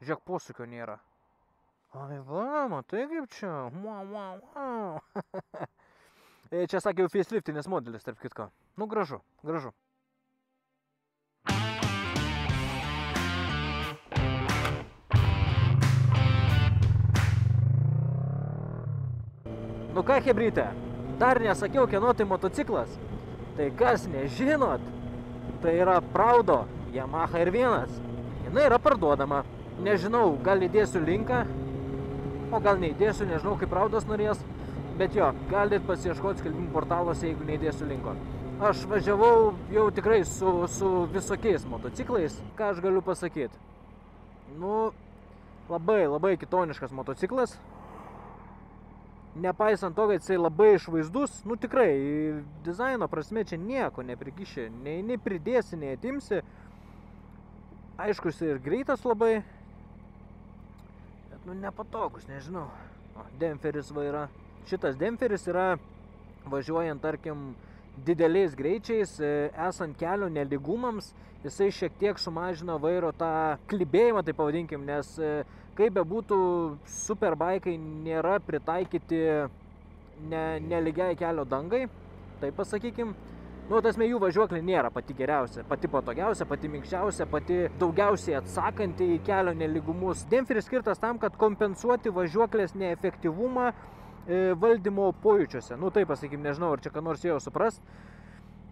Žiūrėk, posūkio nėra. Ai va, matai kaip čia. Wow. Čia sakė jau faceliftinis modelis, tarp kitko. Nu, gražu. Nu ką, hebryte, dar nesakiau, kieno tai motociklas. Tai kas nežinot, tai yra Prado Yamaha R1. Jinai yra parduodama. Nežinau, gal įdėsiu linką, o gal neįdėsiu, nežinau, kaip Pradas norės. Bet jo, galit pasiieškoti skelbimų portaluose, jeigu neįdėsiu linko. Aš važiavau jau tikrai su visokiais motociklais. Ką aš galiu pasakyti? Nu, labai kitoniškas motociklas. Nepaisant to, kad jisai labai išvaizdus, nu tikrai, dizaino prasme čia nieko neprikiši, nei pridėsi, nei atimsi. Aišku, jisai ir greitas labai, bet nu nepatogus, nežinau. O, demperis va yra. Šitas demperis yra važiuojant, tarkim, dideliais greičiais, esant kelio nelygumams, jisai šiek tiek sumažina vairo tą klibėjimą, tai pavadinkim, nes kaip bebūtų, superbaikai nėra pritaikyti nelygiai kelio dangai, taip pasakykim. Nu, tasme, jų važiuoklė nėra pati geriausia, pati patogiausia, pati minkščiausia, pati daugiausiai atsakanti į kelio nelygumus. Demperis skirtas tam, kad kompensuoti važiuoklės neefektyvumą valdymo pojūčiuose. Nu, taip pasakykim, nežinau, ar čia ką nors jau suprast,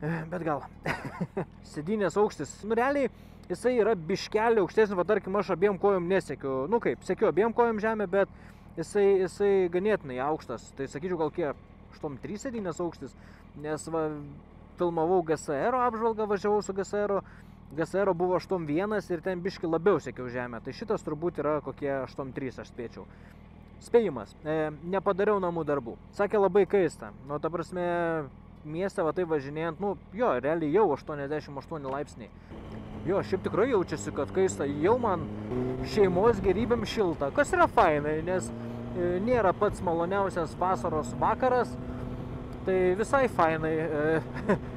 bet gal. Sėdynės aukštis. Nu, realiai, jisai yra biškelį aukštesnis, va tarkim, aš abiem kojom nesekiu. Nu kaip, sekiu abiem kojom žemę, bet jisai ganėtinai aukštas. Tai sakyčiau, gal kiek 8-3 sėdynės aukštis, nes va, filmavau GSR apžvalgą, važiavau su GSR. GSR buvo 8.1 ir ten biškį labiau sekiau žemę. Tai šitas turbūt yra kokie 8.3, aš spėčiau. Spėjimas. Nepadariau namų darbų. Sakė labai keista. Nu, ta prasme, mieste va tai važinėjant, nu, jo, realiai jau 88 laipsniai. Jo, šiaip tikrai jaučiasi, kad keista, jau man šeimos gerybėm šilta, kas yra fainai, nes nėra pats maloniausias vasaros vakaras, tai visai fainai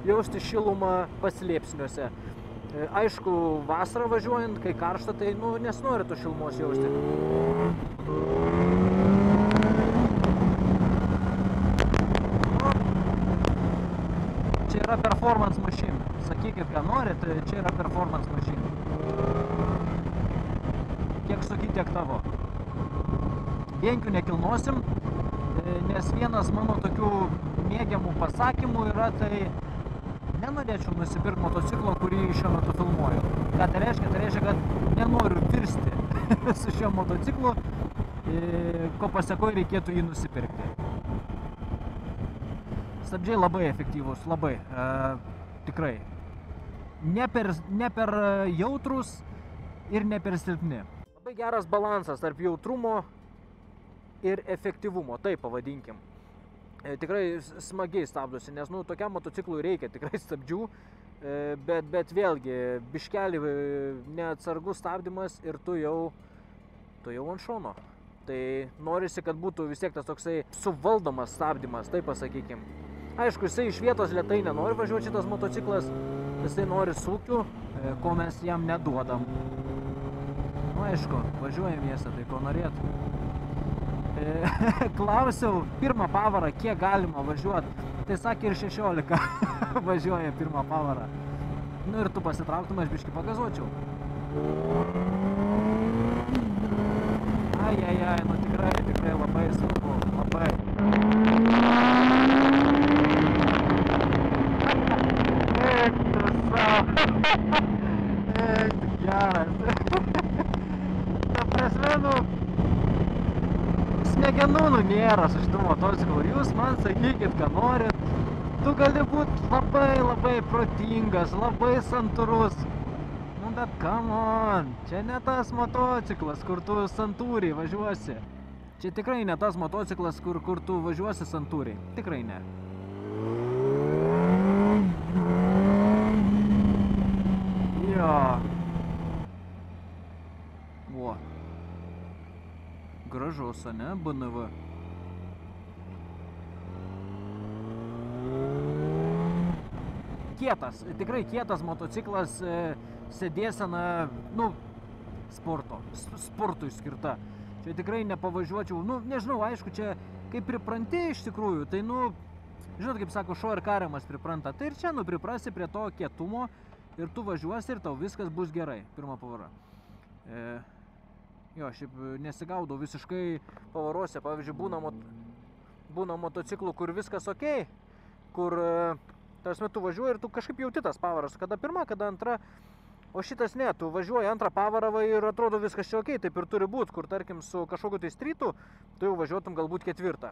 jausti šilumą paslėpsniuose. Aišku, vasarą važiuojant, kai karšta, tai nu, nesinori tos šilumos jausti. Čia yra performance machine. Sakykit, ką norit, čia yra performance machine. Kiek suki, tiek tavo. Vienkių nekilnosim, nes vienas mano tokių mėgiamų pasakymų yra, tai nenorėčiau nusipirkti motociklo, kurį šiuo metu filmuoju. Ką tai reiškia? Tai reiškia, kad nenoriu virsti su šiuo motociklu, ko pasekoje reikėtų jį nusipirkti. Stabdžiai labai efektyvūs, labai, tikrai. Ne per jautrus ir ne per silpni. Labai geras balansas tarp jautrumo ir efektyvumo, taip pavadinkim. Tikrai smagiai stabdosi, nes nu, tokiam motociklui reikia tikrai stabdžių, bet vėlgi, biškelį neatsargus stabdymas ir tu jau ant šono. Tai norisi, kad būtų vis tiek tas toksai suvaldomas stabdymas, taip pasakykim. Aišku, jisai iš vietos lėtai nenori važiuoti šitas motociklas, jisai nori sūkių, ko mes jam neduodam. Nu, aišku, važiuojam miestą, tai ko norėtų. Klausiau pirmą pavarą, kiek galima važiuoti, tai sakė ir 16 važiuoja pirmą pavarą. Nu ir tu pasitrauktum, aš biškį pagazuočiau. Ai, nu tikrai labai sunku, labai. Geras. Ta prasme, nu, smegenų nėra su šitų motociklų. Jūs man sakykit, ką norit. Tu gali būti labai protingas, labai santūrus. Nu, bet come on, čia ne tas motociklas, kur tu santūriai važiuosi. Čia tikrai ne tas motociklas, kur tu važiuosi santūriai. Tikrai ne. Jo. Vo. Gražus, ane, BNV. Kietas, tikrai kietas motociklas, sėdėsena, nu, sportui skirta. Čia tikrai nepavažiuočiau, nu, nežinau, aišku, čia kaip pripranti iš tikrųjų, tai, nu, žinot, kaip sako, šuo ir kariamas pripranta, tai ir čia, nu, priprasi prie to kietumo ir tu važiuosi ir tau viskas bus gerai, pirma pavara. Jo, šiaip nesigaudau visiškai pavaruose, pavyzdžiui, būna motociklų, kur viskas okei, kur, tarsi, tu važiuoji ir tu kažkaip jauti tas pavaras, kada pirma, kada antra, o šitas ne, tu važiuoji antrą pavarą ir atrodo viskas čia okei, taip ir turi būti, kur, tarkim, su kažkokiu tai strytu, tu jau važiuotum galbūt ketvirtą.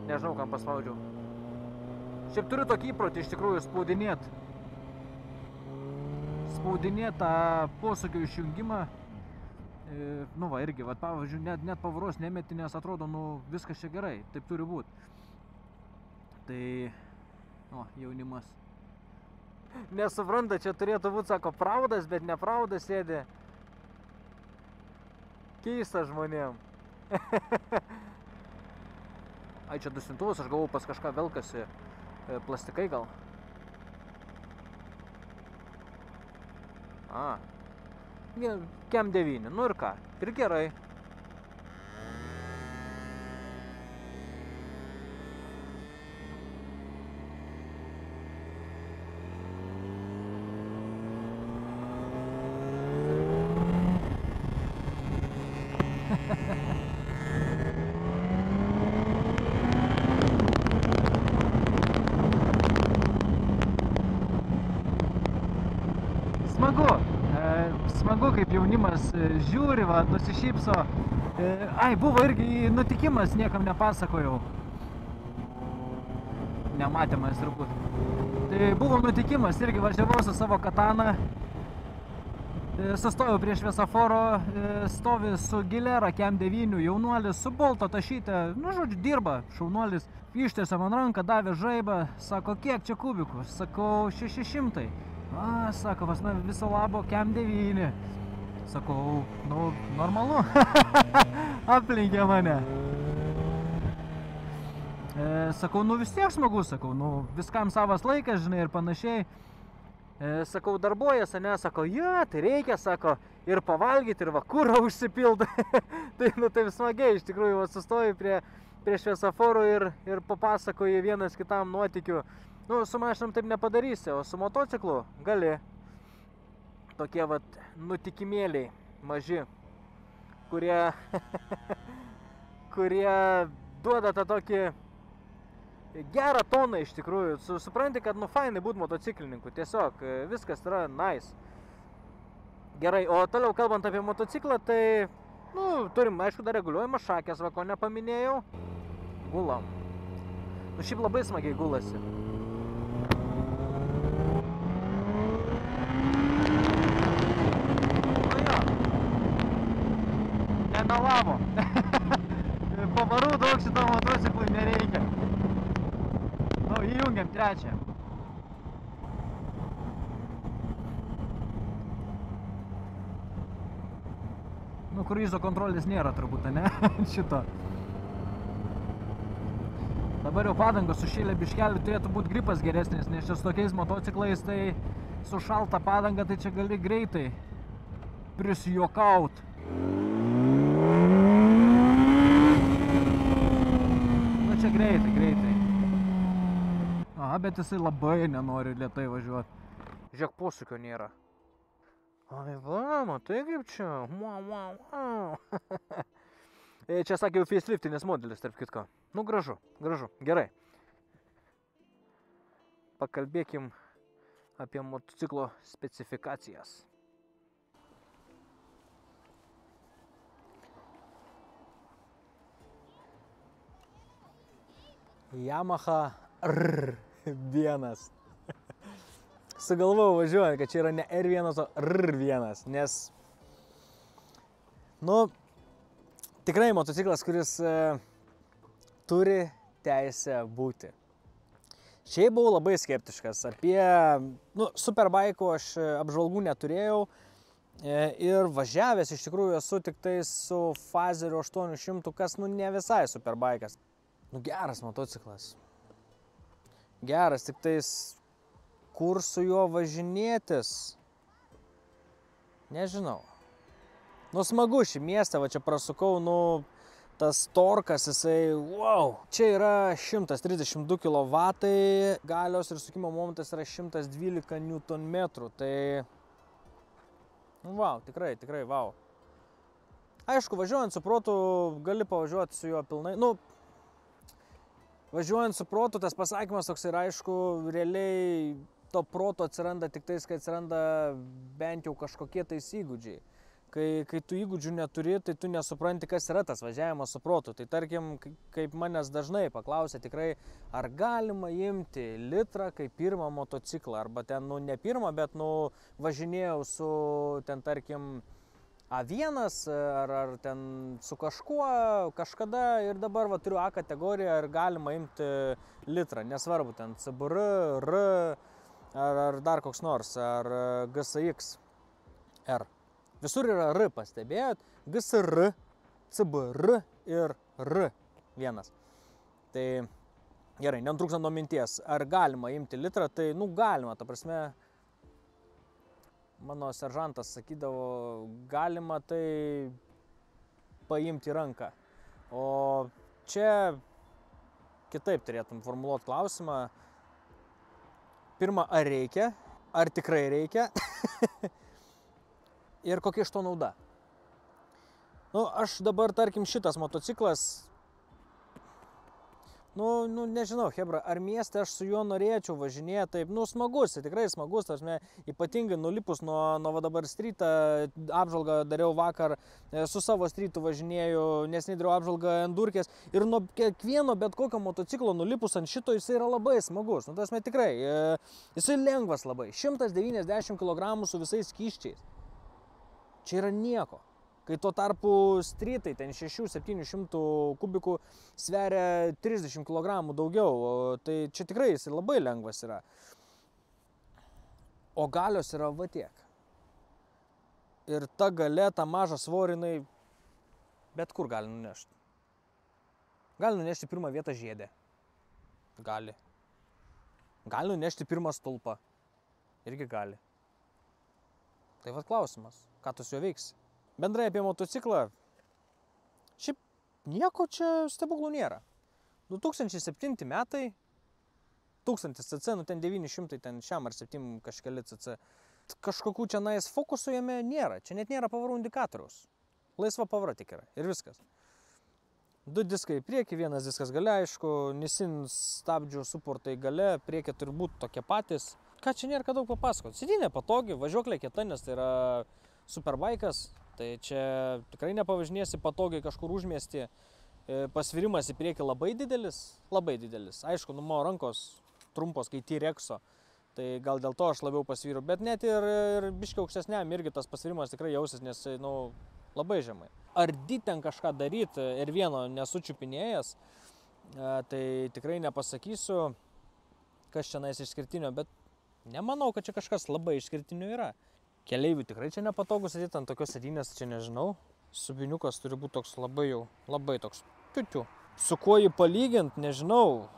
Nežinau, kam paspaudžiau. Šiaip turiu tokį įprotį iš tikrųjų spaudinėt tą posūkio išjungimą. Nu va, irgi, va, pavyzdžiui, net pavaros nemeti, nes atrodo, nu, viskas čia gerai, taip turi būti. Tai, o, jaunimas. Nesupranta, čia turėtų būti, sako, praudas, bet ne praudas sėdi. Keista žmonėm. Ai, čia dusintuvas, aš galvoju, pas kažką velkasi plastikai gal. A, Kem 9, nu ir ką, ir gerai. Smagu, kaip jaunimas žiūri, va, nusišypso. Ai, buvo irgi nutikimas, niekam nepasakojau. Nematymas turbūt. Tai buvo nutikimas, irgi važiavau su savo katana. Sustojau prie šviesoforo, stovi su Gilera Kem 9, jaunuolis su bolto tašyte, nu, žodžiu, dirba, šaunuolis. Ištiesė man ranką, davė žaibą, sako, kiek čia kubikų? Sakau, 600. A, sako, pas man viso labo Kem 9. Sakau, nu, normalu. Aplinkė mane. Sakau, nu vis tiek smagu, sakau, nu viskam savas laikas, žinai, ir panašiai. Sakau, darbuojas, ne, sako, ja, tai reikia, sako, ir pavalgyti, ir va, kurą užsipildą. Tai, nu, taip smagiai, iš tikrųjų, va, sustoju prie šviesoforų ir papasakoju vienas kitam nuotykių. Nu, su mašinom taip nepadarysi, o su motociklu gali. Tokie, vat, nutikimėliai maži, kurie duoda tą tokį gerą toną iš tikrųjų. Supranti, kad, nu, fainai būt motociklininku, tiesiog viskas yra nice. Gerai, o toliau kalbant apie motociklą, tai, nu, turim, aišku, dar reguliuojamas šakės, va, ko nepaminėjau. Gulam. Nu, šiaip labai smagiai gulasi. Nemelavo. Pavarų daug šito motociklui nereikia. Nu, įjungiam trečią. Nu, kruizo kontrolės nėra turbūt, ne? Šito. Dabar jau padangos sušėlė biškelį, turėtų būti gripas geresnis, nes čia su tokiais motociklais, tai su šalta padanga, tai čia gali greitai prisijuokaut. Nu, čia greitai. Aha, bet jisai labai nenori lėtai važiuoti. Žiūrėk, posūkio nėra. Ai, va, matai kaip čia. Wow. Čia sakė jau faceliftinis modelis, tarp kitko. Nu, gražu, gerai. Pakalbėkim apie motociklo specifikacijas. Yamaha R1. Sugalvojau važiuojant, kad čia yra ne R1, o R1, nes, nu, tikrai motociklas, kuris turi teisę būti. Šiaip buvau labai skeptiškas. Apie superbike'ų aš apžvalgų neturėjau ir važiavęs iš tikrųjų esu tik tai su Fazeriu 800, kas ne visai superbike'as. Geras motociklas. Geras, tik tais kur su juo važinėtis? Nežinau. Nu, smagu šį miestą, va čia prasukau, nu, tas torkas, jisai, wow. Čia yra 132 kW, galios ir sukimo momentas yra 112 Nm, tai, wow, tikrai, wow. Aišku, važiuojant su protu, gali pavažiuoti su juo pilnai. Nu, važiuojant su protu, tas pasakymas toks ir aišku, realiai to proto atsiranda tik tais, kai atsiranda bent jau kažkokie tais įgūdžiai. Kai tu įgūdžių neturi, tai tu nesupranti, kas yra tas važiavimas su protu. Tai tarkim, kaip manęs dažnai paklausia tikrai, ar galima imti litrą kaip pirmą motociklą, arba ten, nu, ne pirmą, bet, nu, važinėjau su, ten, tarkim, A1 ar ten su kažkuo, kažkada ir dabar va, turiu A kategoriją ir galima imti litrą, nesvarbu, ten CBR, R ar dar koks nors, ar GSX R. Visur yra R, pastebėjot, GSR, CBR ir R1. Tai gerai, nenutrūkstant nuo minties, ar galima imti litrą, tai, nu, galima, ta prasme, mano seržantas sakydavo, galima tai paimti ranką. O čia kitaip turėtum formuluoti klausimą. Pirma, ar reikia, ar tikrai reikia ir kokia iš to nauda. Nu, aš dabar, tarkim, šitas motociklas, nu, nežinau, hebra, ar mieste aš su juo norėčiau važinėti, taip, nu, smagus, tikrai smagus, tarsi, ypatingai nulipus nuo va dabar streetą, apžvalgą dariau vakar, su savo streetu važinėjau, nes nedariau apžvalgą endurkės ir nuo kiekvieno bet kokio motociklo nulipus ant šito jisai yra labai smagus, nu, tarsi, tikrai, jisai lengvas labai, 190 kg su visais skyščiais, čia yra nieko. Kai tuo tarpu streetai, ten 600-700 kubikų sveria 30 kg daugiau, tai čia tikrai jis labai lengvas yra. O galios yra va tiek. Ir ta galia, ta maža svorinai, bet kur gali nunešti. Gali nunešti pirmą vietą žiedę. Gali. Gali nunešti pirmą stulpą. Irgi gali. Tai vat klausimas, ką tu su juo veiksi? Bendrai apie motociklą, šiaip nieko čia stebuklų nėra. 2007 metai, 1000 cc, nu ten 900, ten šiam ar 7 kažkeli cc. Kažkokių čia nais fokusų jame nėra, čia net nėra pavarų indikatoriaus. Laisva pavara tik yra ir viskas. 2 diskai į priekį, 1 diskas gale, aišku, Nissin stabdžių suportai gale, priekį turi būti tokie patys. Ką čia nėra ką daug papasakoti? Sėdynė patogi, važiuoklė kieta, nes tai yra superbaikas. Tai čia tikrai nepavažinėsi patogiai kažkur užmiestį. Pasvirimas į priekį labai didelis. Aišku, nu, mano rankos trumpos, kai T-Rexo. Tai gal dėl to aš labiau pasvyriu. Bet net ir biškiai aukštesniam irgi tas pasvirimas tikrai jausis, nes, nu, labai žemai. Ardyt ten kažką daryti ir vieno nesučiupinėjęs, tai tikrai nepasakysiu, kas čia nais išskirtinio, bet nemanau, kad čia kažkas labai išskirtinio yra. Keleivių tikrai čia nepatogu sėdėti ant tokios sėdynės, čia nežinau. Subiniukas turi būti toks labai toks piutiu. Su kuo jį palygint, nežinau.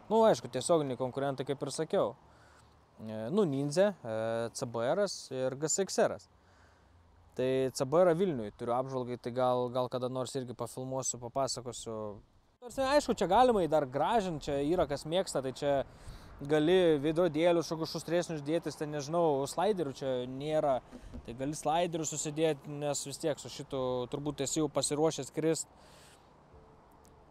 Nu, aišku, tiesioginiai konkurentai, kaip ir sakiau. Nu, Ninja, CBR ir GSX-R. Tai CBR Vilniui turiu apžvalgai, tai gal kada nors irgi pafilmuosiu, papasakosiu. Aišku, čia galima į dar gražinti, čia yra kas mėgsta, tai čia gali veidrodėlius, šokius šustresnius dėtis, tai nežinau, slaiderių čia nėra, tai gali slaiderių susidėti, nes vis tiek su šitu turbūt esi jau pasiruošęs krist.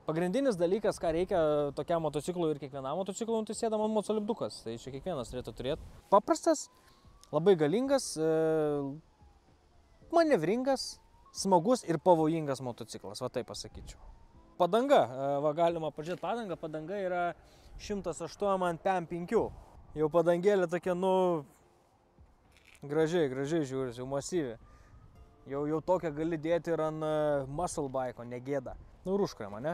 Pagrindinis dalykas, ką reikia tokiam motociklui ir kiekvienam motociklui, tai sėdam ant mocolipdukas, tai čia kiekvienas turėtų turėti. Paprastas, labai galingas, manevringas, smagus ir pavojingas motociklas, va taip pasakyčiau. Padanga, va galima pažiūrėti, padanga yra 108 ant PM5. Jau padangėlė tokia, nu, gražiai žiūris, jau masyvi. Jau tokią gali dėti ir ant muscle bike'o, negėda. Nu, ir užkrema, ne?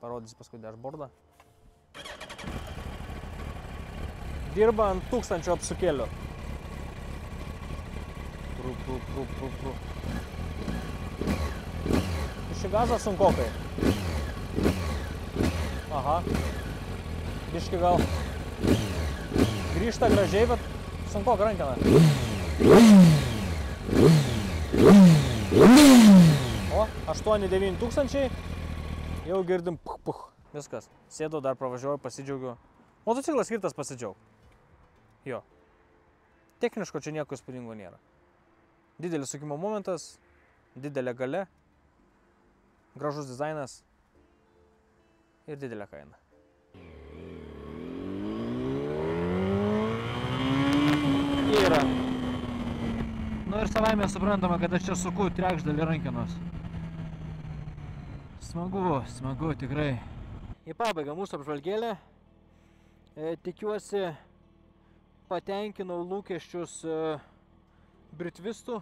Parodysi paskui dashboardą. Dirba ant 1000 apsukėlių. Iš gazą sunkokai. Aha. Biški gal grįžta gražiai, bet sunku rankena. O, 8-9 tūkstančiai. Jau girdim puch. Viskas. Sėdau, dar pravažiuoju, pasidžiaugiu. Motociklas skirtas pasidžiaug. Jo. Techniško čia nieko įspūdingo nėra. Didelis sukimo momentas, didelė galia, gražus dizainas ir didelė kaina. Yra. Nu ir savaime suprantama, kad aš čia suku trečdalį rankenos. Smagu, tikrai. Į pabaigą mūsų apžvalgėlė. Tikiuosi patenkinau lūkesčius britvistų.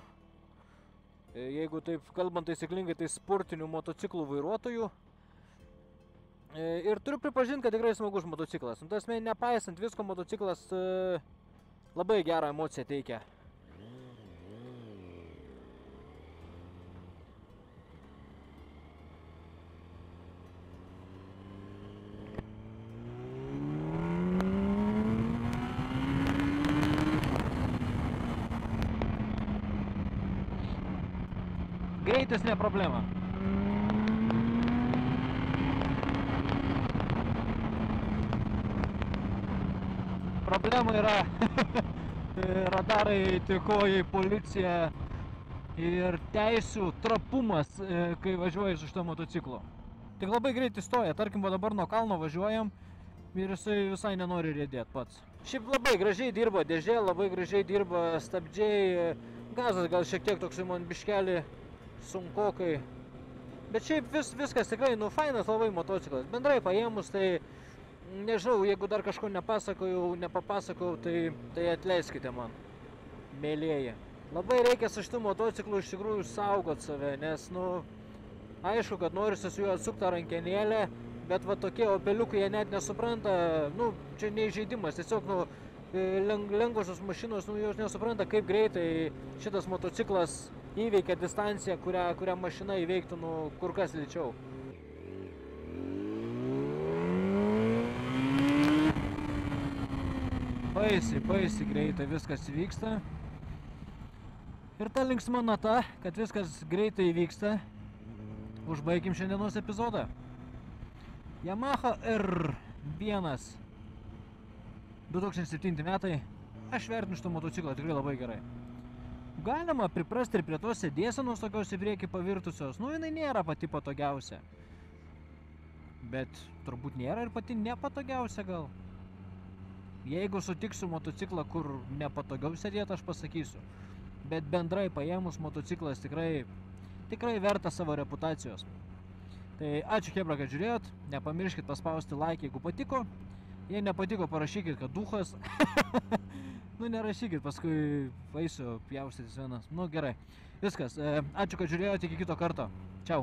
Jeigu taip kalbant taisyklingai, tai sportinių motociklų vairuotojų. Ir turiu pripažinti, kad tikrai smagus motociklas. Tasme, nepaisant visko, motociklas labai gerą emociją teikia. Greitis ne problema. Problema yra radarai, tykojai, policija ir teisių trapumas, kai važiuoji su šito motociklo. Tik labai greitai stoja, tarkim, dabar nuo kalno važiuojam ir jisai visai nenori riedėti pats. Šiaip labai gražiai dirba dėžė, labai gražiai dirba stabdžiai, gazas gal šiek tiek toksai man biškelį sunkokai. Bet šiaip viskas tikrai, fainas labai motociklas. Bendrai paėmus, tai nežinau, jeigu dar kažko nepapasakojau, tai atleiskite man, mėlėji. Labai reikia su šitų motociklų iš tikrųjų saugot save, nes, aišku, kad norisi su juo atsukti rankenėlę, bet va tokie opeliukai jie net nesupranta, čia neįžeidimas, tiesiog, lengvosios mašinos, jos nesupranta, kaip greitai šitas motociklas įveikia distanciją, kurią mašina įveiktų kur kas lėčiau. Baisiai greitai viskas vyksta. Ir ta linksma nata, kad viskas greitai vyksta, užbaigim šiandienos epizodą. Yamaha R1 2007 metai. Aš vertinu šitą motociklą tikrai labai gerai. Galima priprasti ir prie tos sėdėsenos tokios į priekį pavirtusios. Jinai nėra pati patogiausia. Bet turbūt nėra ir pati nepatogiausia gal. Jeigu sutiksiu motociklą, kur nepatogiau sėdėti, aš pasakysiu. Bet bendrai paėmus motociklas tikrai verta savo reputacijos. Tai ačiū chebra, kad žiūrėjot. Nepamirškit paspausti like, jeigu patiko. Jei nepatiko, parašykit, kad duchas. Nerašykit, paskui vaisiu pjaustytis vienas. Gerai. Viskas. Ačiū, kad žiūrėjote, iki kito karto. Čiau.